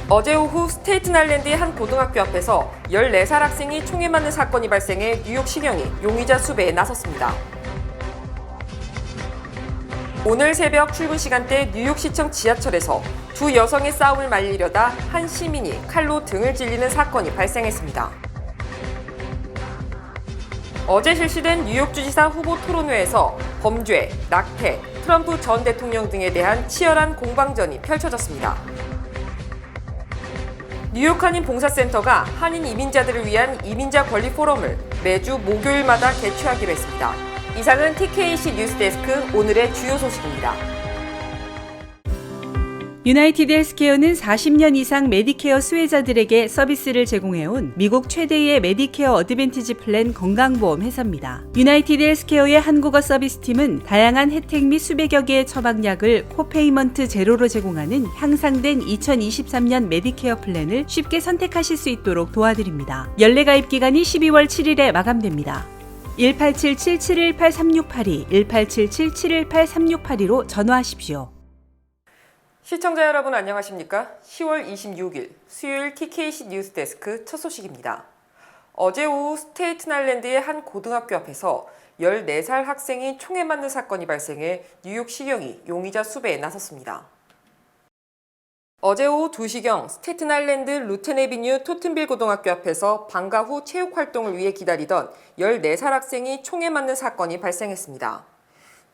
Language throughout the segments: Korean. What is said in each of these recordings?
어제 오후 스테이튼 아일랜드의 한 고등학교 앞에서 14살 학생이 총에 맞는 사건이 발생해 뉴욕시경이 용의자 수배에 나섰습니다. 오늘 새벽 출근 시간대 뉴욕시청 지하철에서 두 여성의 싸움을 말리려다 한 시민이 칼로 등을 찔리는 사건이 발생했습니다. 어제 실시된 뉴욕주지사 후보 토론회에서 범죄, 낙태, 트럼프 전 대통령 등에 대한 치열한 공방전이 펼쳐졌습니다. 뉴욕 한인 봉사센터가 한인 이민자들을 위한 이민자 권리 포럼을 매주 목요일마다 개최하기로 했습니다. 이상은 TKC 뉴스데스크 오늘의 주요 소식입니다. 유나이티드 헬스케어는 40년 이상 메디케어 수혜자들에게 서비스를 제공해온 미국 최대의 메디케어 어드밴티지 플랜 건강보험 회사입니다. 유나이티드 헬스케어의 한국어 서비스팀은 다양한 혜택 및 수백여 개의 처방약을 코페이먼트 제로로 제공하는 향상된 2023년 메디케어 플랜을 쉽게 선택하실 수 있도록 도와드립니다. 연례 가입 기간이 12월 7일에 마감됩니다. 1877-718-3682, 1877-718-3682로 전화하십시오. 시청자 여러분 안녕하십니까? 10월 26일 수요일 TKC 뉴스데스크 첫 소식입니다. 어제 오후 스테이튼 아일랜드의 한 고등학교 앞에서 14살 학생이 총에 맞는 사건이 발생해 뉴욕시경이 용의자 수배에 나섰습니다. 어제 오후 2시경 스테이튼 아일랜드 루텐 애비뉴 토튼빌 고등학교 앞에서 방과 후 체육 활동을 위해 기다리던 14살 학생이 총에 맞는 사건이 발생했습니다.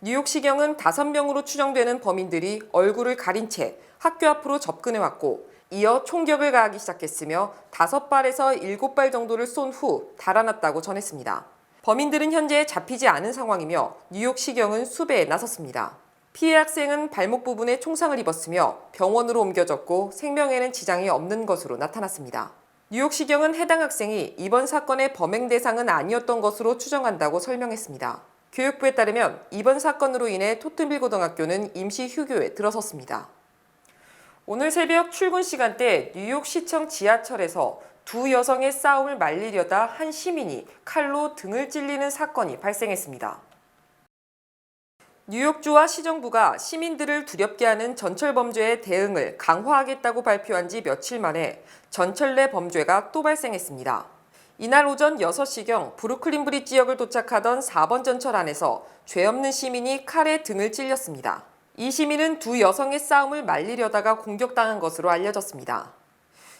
뉴욕시경은 5명으로 추정되는 범인들이 얼굴을 가린 채 학교 앞으로 접근해왔고 이어 총격을 가하기 시작했으며 5발에서 7발 정도를 쏜 후 달아났다고 전했습니다. 범인들은 현재 잡히지 않은 상황이며 뉴욕시경은 수배에 나섰습니다. 피해 학생은 발목 부분에 총상을 입었으며 병원으로 옮겨졌고 생명에는 지장이 없는 것으로 나타났습니다. 뉴욕시경은 해당 학생이 이번 사건의 범행 대상은 아니었던 것으로 추정한다고 설명했습니다. 교육부에 따르면 이번 사건으로 인해 토튼빌 고등학교는 임시 휴교에 들어섰습니다. 오늘 새벽 출근 시간대 뉴욕시청 지하철에서 두 여성의 싸움을 말리려다 한 시민이 칼로 등을 찔리는 사건이 발생했습니다. 뉴욕주와 시정부가 시민들을 두렵게 하는 전철 범죄에 대응을 강화하겠다고 발표한 지 며칠 만에 전철 내 범죄가 또 발생했습니다. 이날 오전 6시경 브루클린 브릿지 지역을 도착하던 4번 전철 안에서 죄 없는 시민이 칼에 등을 찔렸습니다. 이 시민은 두 여성의 싸움을 말리려다가 공격당한 것으로 알려졌습니다.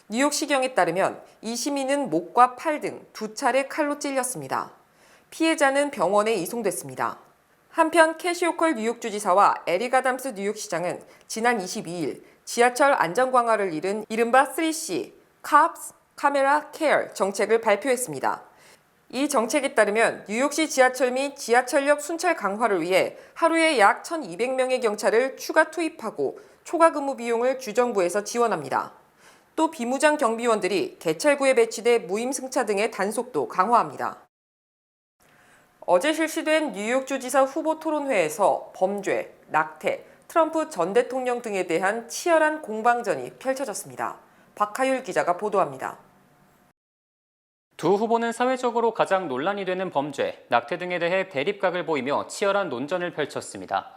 뉴욕시경에 따르면 이 시민은 목과 팔 등 2차례 칼로 찔렸습니다. 피해자는 병원에 이송됐습니다. 한편 캐시 호컬 뉴욕주지사와 에릭 아담스 뉴욕시장은 지난 22일 지하철 안전 강화를 이른 이른바 3C, Cops, 카메라 케어 정책을 발표했습니다. 이 정책에 따르면 뉴욕시 지하철 및 지하철역 순찰 강화를 위해 하루에 약 1,200명의 경찰을 추가 투입하고 초과 근무 비용을 주정부에서 지원합니다. 또 비무장 경비원들이 개찰구에 배치돼 무임 승차 등의 단속도 강화합니다. 어제 실시된 뉴욕주지사 후보 토론회에서 범죄, 낙태, 트럼프 전 대통령 등에 대한 치열한 공방전이 펼쳐졌습니다. 박하율 기자가 보도합니다. 두 후보는 사회적으로 가장 논란이 되는 범죄, 낙태 등에 대해 대립각을 보이며 치열한 논전을 펼쳤습니다.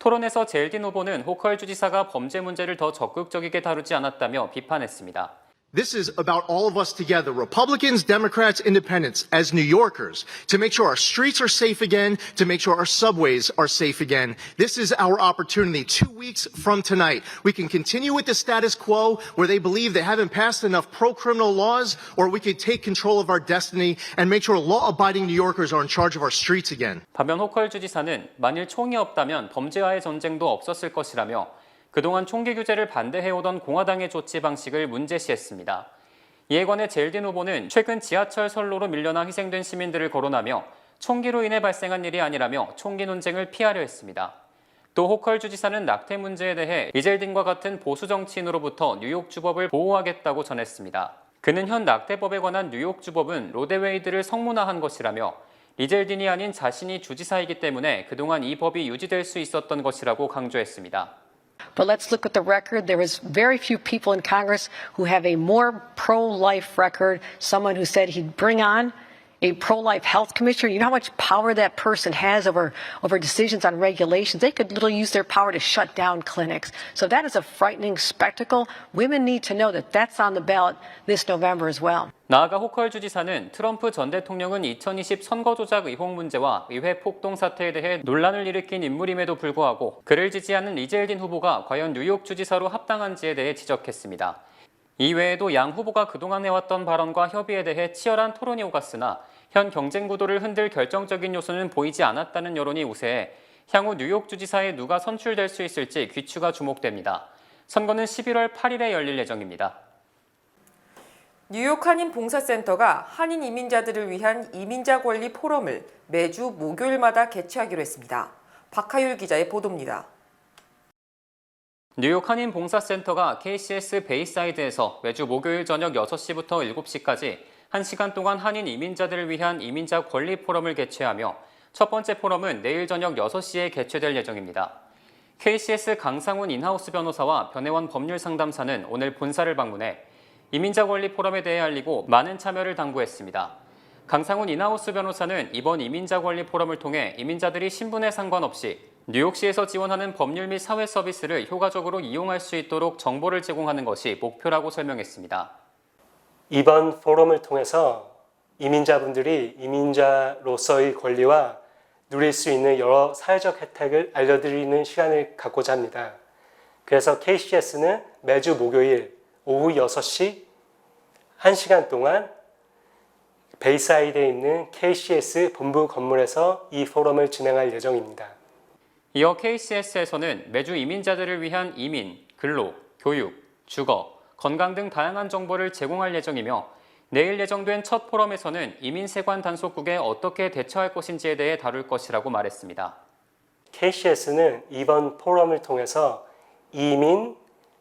토론에서 젤딘 후보는 호컬 주지사가 범죄 문제를 더 적극적이게 다루지 않았다며 비판했습니다. This is about all of us together, Republicans, Democrats, Independents, as New Yorkers, to make sure our streets are safe again, to make sure our subways are safe again. This is our opportunity. 2 weeks from tonight, we can continue with the status quo where they believe they haven't passed enough pro-criminal laws, or we can take control of our destiny and make sure law-abiding New Yorkers are in charge of our streets again. 반면 호컬 주지사는 만일 총이 없다면 범죄와의 전쟁도 없었을 것이라며 그동안 총기 규제를 반대해오던 공화당의 조치 방식을 문제시했습니다. 이에 관해 젤딘 후보는 최근 지하철 선로로 밀려나 희생된 시민들을 거론하며 총기로 인해 발생한 일이 아니라며 총기 논쟁을 피하려 했습니다. 또 호컬 주지사는 낙태 문제에 대해 리젤딘과 같은 보수 정치인으로부터 뉴욕 주법을 보호하겠다고 전했습니다. 그는 현 낙태법에 관한 뉴욕 주법은 로데웨이드를 성문화한 것이라며 리젤딘이 아닌 자신이 주지사이기 때문에 그동안 이 법이 유지될 수 있었던 것이라고 강조했습니다. But let's look at the record. There is very few people in Congress who have a more pro-life record, someone who said he'd bring on a pro-life health commissioner, you know how much power that person has over decisions on regulations. They could literally use their power to shut down clinics. So that is a frightening spectacle. Women need to know that that's on the ballot this November as well. 나아가 호컬 주지사는 트럼프 전 대통령은 2020 선거 조작 의혹 문제와 의회 폭동 사태에 대해 논란을 일으킨 인물임에도 불구하고 그를 지지하는 리젤딘 후보가 과연 뉴욕 주지사로 합당한지에 대해 지적했습니다. 이외에도 양 후보가 그동안 해왔던 발언과 협의에 대해 치열한 토론이 오갔으나 현 경쟁 구도를 흔들 결정적인 요소는 보이지 않았다는 여론이 우세해 향후 뉴욕 주지사에 누가 선출될 수 있을지 귀추가 주목됩니다. 선거는 11월 8일에 열릴 예정입니다. 뉴욕 한인 봉사센터가 한인 이민자들을 위한 이민자 권리 포럼을 매주 목요일마다 개최하기로 했습니다. 박하율 기자의 보도입니다. 뉴욕 한인 봉사센터가 KCS 베이사이드에서 매주 목요일 저녁 6시부터 7시까지 1시간 동안 한인 이민자들을 위한 이민자 권리 포럼을 개최하며 첫 번째 포럼은 내일 저녁 6시에 개최될 예정입니다. KCS 강상훈 인하우스 변호사와 변혜원 법률상담사는 오늘 본사를 방문해 이민자 권리 포럼에 대해 알리고 많은 참여를 당부했습니다. 강상훈 인하우스 변호사는 이번 이민자 권리 포럼을 통해 이민자들이 신분에 상관없이 뉴욕시에서 지원하는 법률 및 사회 서비스를 효과적으로 이용할 수 있도록 정보를 제공하는 것이 목표라고 설명했습니다. 이번 포럼을 통해서 이민자분들이 이민자로서의 권리와 누릴 수 있는 여러 사회적 혜택을 알려드리는 시간을 갖고자 합니다. 그래서 KCS는 매주 목요일 오후 6시 1시간 동안 베이사이드에 있는 KCS 본부 건물에서 이 포럼을 진행할 예정입니다. 이어 KCS에서는 매주 이민자들을 위한 이민, 근로, 교육, 주거, 건강 등 다양한 정보를 제공할 예정이며 내일 예정된 첫 포럼에서는 이민세관 단속국에 어떻게 대처할 것인지에 대해 다룰 것이라고 말했습니다. KCS는 이번 포럼을 통해서 이민,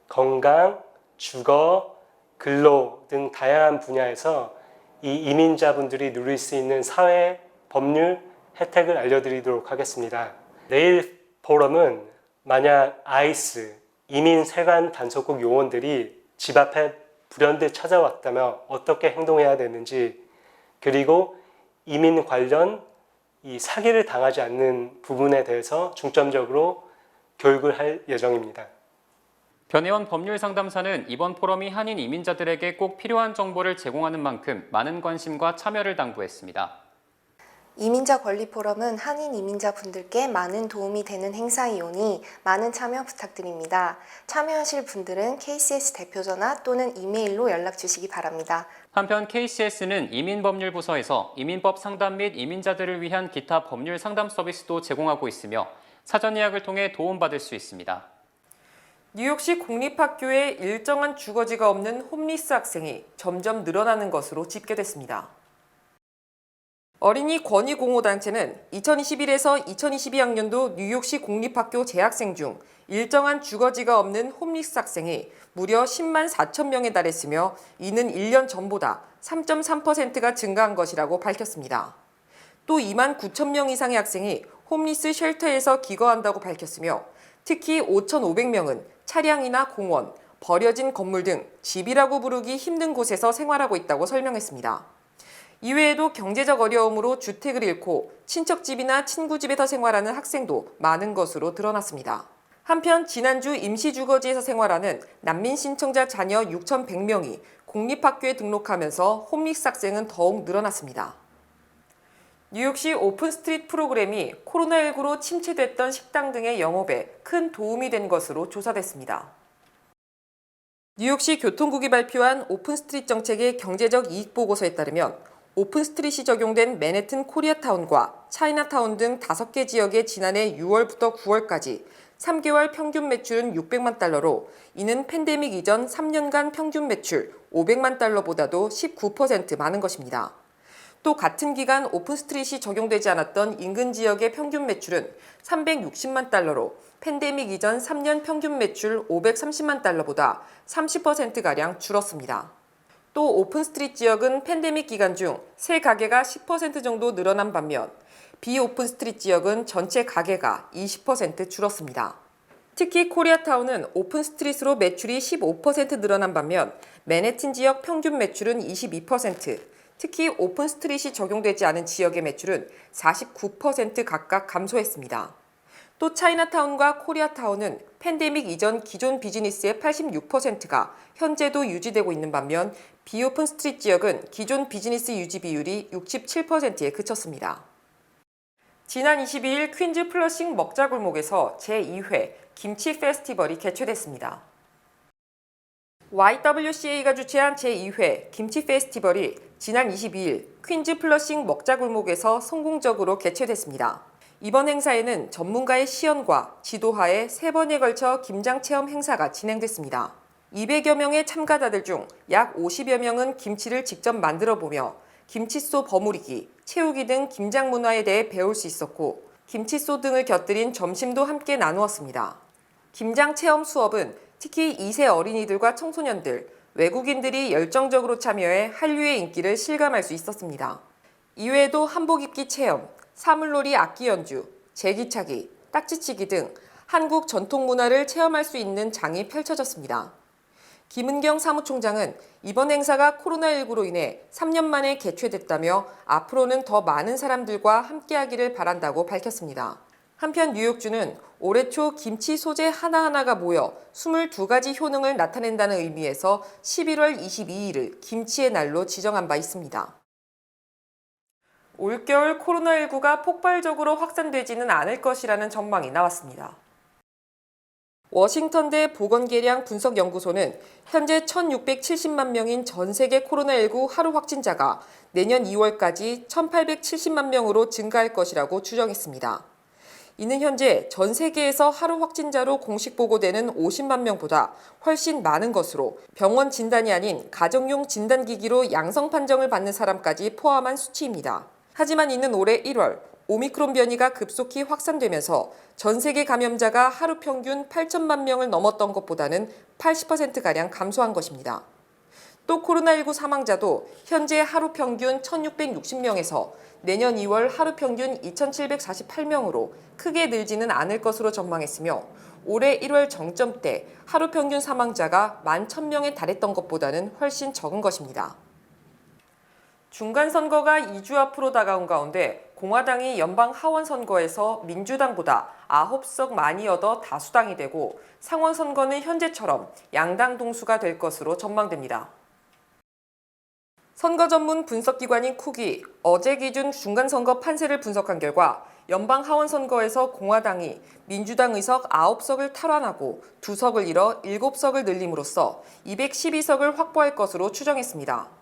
건강, 주거, 근로 등 다양한 분야에서 이 이민자분들이 누릴 수 있는 사회, 법률 혜택을 알려드리도록 하겠습니다. 내일 포럼은 만약 ICE, 이민세관 단속국 요원들이 집 앞에 불현듯 찾아왔다면 어떻게 행동해야 되는지, 그리고 이민 관련 이 사기를 당하지 않는 부분에 대해서 중점적으로 교육을 할 예정입니다. 변혜원 법률상담사는 이번 포럼이 한인 이민자들에게 꼭 필요한 정보를 제공하는 만큼 많은 관심과 참여를 당부했습니다. 이민자 권리 포럼은 한인 이민자분들께 많은 도움이 되는 행사이오니 많은 참여 부탁드립니다. 참여하실 분들은 KCS 대표전화 또는 이메일로 연락 주시기 바랍니다. 한편 KCS는 이민법률부서에서 이민법 상담 및 이민자들을 위한 기타 법률 상담 서비스도 제공하고 있으며 사전 예약을 통해 도움받을 수 있습니다. 뉴욕시 공립학교에 일정한 주거지가 없는 홈리스 학생이 점점 늘어나는 것으로 집계됐습니다. 어린이 권익공호단체는 2021에서 2022학년도 뉴욕시 공립학교 재학생 중 일정한 주거지가 없는 홈리스 학생이 무려 10만 4천 명에 달했으며 이는 1년 전보다 3.3%가 증가한 것이라고 밝혔습니다. 또 2만 9천 명 이상의 학생이 홈리스 쉘터에서 기거한다고 밝혔으며 특히 5,500명은 차량이나 공원, 버려진 건물 등 집이라고 부르기 힘든 곳에서 생활하고 있다고 설명했습니다. 이외에도 경제적 어려움으로 주택을 잃고 친척집이나 친구집에서 생활하는 학생도 많은 것으로 드러났습니다. 한편 지난주 임시주거지에서 생활하는 난민 신청자 자녀 6,100명이 공립학교에 등록하면서 홈리스 학생은 더욱 늘어났습니다. 뉴욕시 오픈스트리트 프로그램이 코로나19로 침체됐던 식당 등의 영업에 큰 도움이 된 것으로 조사됐습니다. 뉴욕시 교통국이 발표한 오픈스트리트 정책의 경제적 이익 보고서에 따르면 오픈스트릿이 적용된 맨해튼 코리아타운과 차이나타운 등 5개 지역의 지난해 6월부터 9월까지 3개월 평균 매출은 600만 달러로 이는 팬데믹 이전 3년간 평균 매출 500만 달러보다도 19% 많은 것입니다. 또 같은 기간 오픈스트릿이 적용되지 않았던 인근 지역의 평균 매출은 360만 달러로 팬데믹 이전 3년 평균 매출 530만 달러보다 30%가량 줄었습니다. 또 오픈스트리트 지역은 팬데믹 기간 중 새 가게가 10% 정도 늘어난 반면 비오픈스트리트 지역은 전체 가게가 20% 줄었습니다. 특히 코리아타운은 오픈스트리트로 매출이 15% 늘어난 반면 맨해튼 지역 평균 매출은 22%, 특히 오픈 스트릿이 적용되지 않은 지역의 매출은 49% 각각 감소했습니다. 또 차이나타운과 코리아타운은 팬데믹 이전 기존 비즈니스의 86%가 현재도 유지되고 있는 반면 비오픈 스트릿 지역은 기존 비즈니스 유지 비율이 67%에 그쳤습니다. 지난 22일 퀸즈 플러싱 먹자골목에서 제2회 김치 페스티벌이 개최됐습니다. YWCA가 주최한 제2회 김치 페스티벌이 지난 22일 퀸즈 플러싱 먹자골목에서 성공적으로 개최됐습니다. 이번 행사에는 전문가의 시연과 지도하에 3번에 걸쳐 김장 체험 행사가 진행됐습니다. 200여 명의 참가자들 중 약 50여 명은 김치를 직접 만들어보며 김치소 버무리기, 채우기 등 김장 문화에 대해 배울 수 있었고 김치소 등을 곁들인 점심도 함께 나누었습니다. 김장 체험 수업은 특히 2세 어린이들과 청소년들, 외국인들이 열정적으로 참여해 한류의 인기를 실감할 수 있었습니다. 이외에도 한복 입기 체험, 사물놀이 악기 연주, 제기차기, 딱지치기 등 한국 전통 문화를 체험할 수 있는 장이 펼쳐졌습니다. 김은경 사무총장은 이번 행사가 코로나19로 인해 3년 만에 개최됐다며 앞으로는 더 많은 사람들과 함께하기를 바란다고 밝혔습니다. 한편 뉴욕주는 올해 초 김치 소재 하나하나가 모여 22가지 효능을 나타낸다는 의미에서 11월 22일을 김치의 날로 지정한 바 있습니다. 올겨울 코로나19가 폭발적으로 확산되지는 않을 것이라는 전망이 나왔습니다. 워싱턴대 보건계량 분석연구소는 현재 1,670만 명인 전 세계 코로나19 하루 확진자가 내년 2월까지 1,870만 명으로 증가할 것이라고 추정했습니다. 이는 현재 전 세계에서 하루 확진자로 공식 보고되는 50만 명보다 훨씬 많은 것으로 병원 진단이 아닌 가정용 진단기기로 양성 판정을 받는 사람까지 포함한 수치입니다. 하지만 이는 올해 1월 오미크론 변이가 급속히 확산되면서 전 세계 감염자가 하루 평균 8천만 명을 넘었던 것보다는 80%가량 감소한 것입니다. 또 코로나19 사망자도 현재 하루 평균 1,660명에서 내년 2월 하루 평균 2,748명으로 크게 늘지는 않을 것으로 전망했으며 올해 1월 정점 때 하루 평균 사망자가 11,000명에 달했던 것보다는 훨씬 적은 것입니다. 중간선거가 2주 앞으로 다가온 가운데 공화당이 연방 하원 선거에서 민주당보다 9석 많이 얻어 다수당이 되고 상원 선거는 현재처럼 양당 동수가 될 것으로 전망됩니다. 선거 전문 분석기관인 쿡이 어제 기준 중간선거 판세를 분석한 결과 연방 하원 선거에서 공화당이 민주당 의석 9석을 탈환하고 2석을 잃어 7석을 늘림으로써 212석을 확보할 것으로 추정했습니다.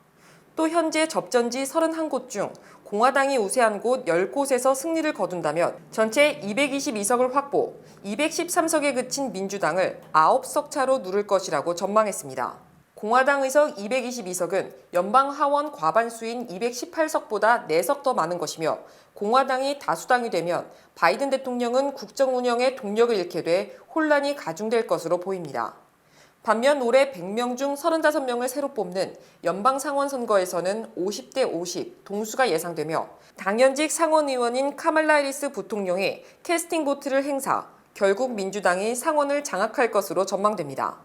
또 현재 접전지 31곳 중 공화당이 우세한 곳 10곳에서 승리를 거둔다면 전체 222석을 확보, 213석에 그친 민주당을 9석 차로 누를 것이라고 전망했습니다. 공화당 의석 222석은 연방 하원 과반수인 218석보다 4석 더 많은 것이며 공화당이 다수당이 되면 바이든 대통령은 국정 운영에 동력을 잃게 돼 혼란이 가중될 것으로 보입니다. 반면 올해 100명 중 35명을 새로 뽑는 연방 상원 선거에서는 50대 50 동수가 예상되며 당연직 상원 의원인 카말라 해리스 부통령이 캐스팅 보트를 행사, 결국 민주당이 상원을 장악할 것으로 전망됩니다.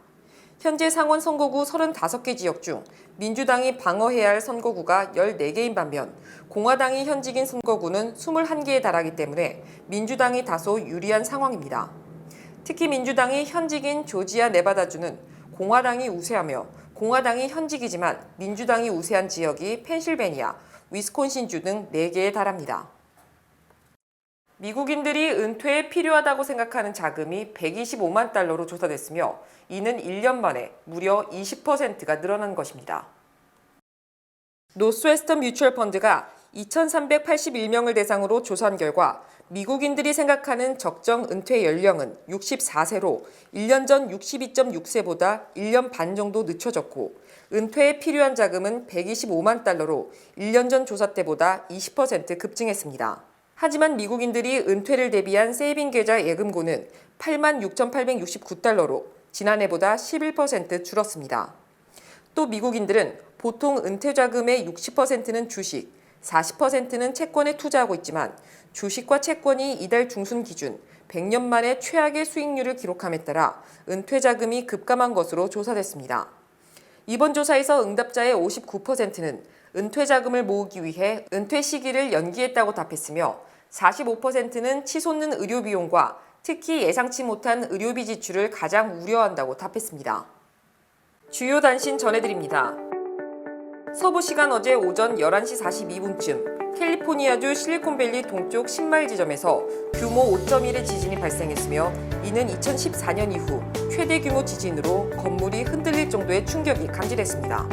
현재 상원 선거구 35개 지역 중 민주당이 방어해야 할 선거구가 14개인 반면 공화당이 현직인 선거구는 21개에 달하기 때문에 민주당이 다소 유리한 상황입니다. 특히 민주당이 현직인 조지아 네바다주는 공화당이 우세하며 공화당이 현직이지만 민주당이 우세한 지역이 펜실베니아, 위스콘신주 등 4개에 달합니다. 미국인들이 은퇴에 필요하다고 생각하는 자금이 125만 달러로 조사됐으며 이는 1년 만에 무려 20%가 늘어난 것입니다. 노스웨스턴 뮤추얼 펀드가 2,381명을 대상으로 조사한 결과 미국인들이 생각하는 적정 은퇴 연령은 64세로 1년 전 62.6세보다 1년 반 정도 늦춰졌고 은퇴에 필요한 자금은 125만 달러로 1년 전 조사 때보다 20% 급증했습니다. 하지만 미국인들이 은퇴를 대비한 세이빙 계좌 예금고는 86,869달러로 지난해보다 11% 줄었습니다. 또 미국인들은 보통 은퇴 자금의 60%는 주식, 40%는 채권에 투자하고 있지만 주식과 채권이 이달 중순 기준 100년 만에 최악의 수익률을 기록함에 따라 은퇴 자금이 급감한 것으로 조사됐습니다. 이번 조사에서 응답자의 59%는 은퇴 자금을 모으기 위해 은퇴 시기를 연기했다고 답했으며 45%는 치솟는 의료 비용과 특히 예상치 못한 의료비 지출을 가장 우려한다고 답했습니다. 주요 단신 전해드립니다. 서부 시간 어제 오전 11시 42분쯤 캘리포니아주 실리콘밸리 동쪽 10마일 지점에서 규모 5.1의 지진이 발생했으며 이는 2014년 이후 최대 규모 지진으로 건물이 흔들릴 정도의 충격이 감지됐습니다.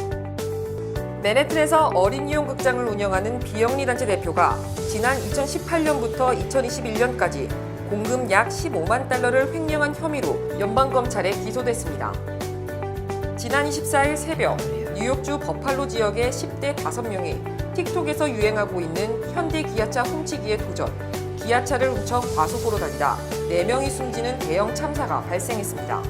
맨해튼에서 어린이용 극장을 운영하는 비영리 단체 대표가 지난 2018년부터 2021년까지 공금 약 15만 달러를 횡령한 혐의로 연방검찰에 기소됐습니다. 지난 24일 새벽 뉴욕주 버팔로 지역의 10대 5명이 틱톡에서 유행하고 있는 현대 기아차 훔치기에 도전, 기아차를 훔쳐 과속으로 다니다 4명이 숨지는 대형 참사가 발생했습니다.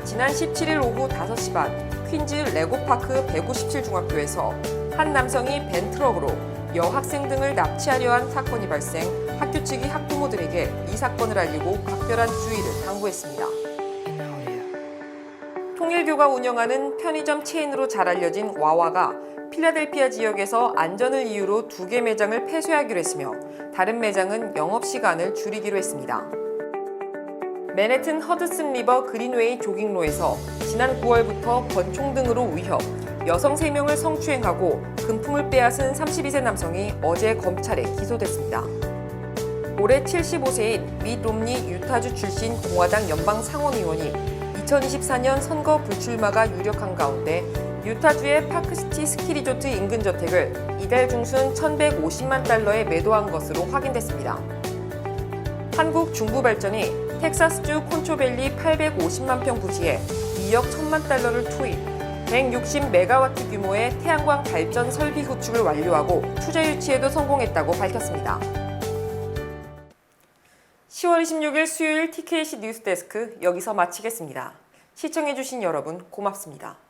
지난 17일 오후 5시 반 퀸즈 레고파크 157중학교에서 한 남성이 벤 트럭으로 여학생 등을 납치하려 한 사건이 발생, 학교 측이 학부모들에게 이 사건을 알리고 각별한 주의를 당부했습니다. 통일교가 운영하는 편의점 체인으로 잘 알려진 와와가 필라델피아 지역에서 안전을 이유로 2개 매장을 폐쇄하기로 했으며 다른 매장은 영업시간을 줄이기로 했습니다. 맨해튼 허드슨 리버 그린웨이 조깅로에서 지난 9월부터 권총 등으로 위협, 여성 3명을 성추행하고 금품을 빼앗은 32세 남성이 어제 검찰에 기소됐습니다. 올해 75세인 밋 롬니 유타주 출신 공화당 연방 상원의원이 2024년 선거 불출마가 유력한 가운데 유타주의 파크시티 스키리조트 인근 저택을 이달 중순 1,150만 달러에 매도한 것으로 확인됐습니다. 한국중부발전이 텍사스주 콘초밸리 850만 평 부지에 2억 1천만 달러를 투입, 160메가와트 규모의 태양광 발전 설비 구축을 완료하고 투자 유치에도 성공했다고 밝혔습니다. 10월 26일 수요일 TKC 뉴스데스크 여기서 마치겠습니다. 시청해주신 여러분 고맙습니다.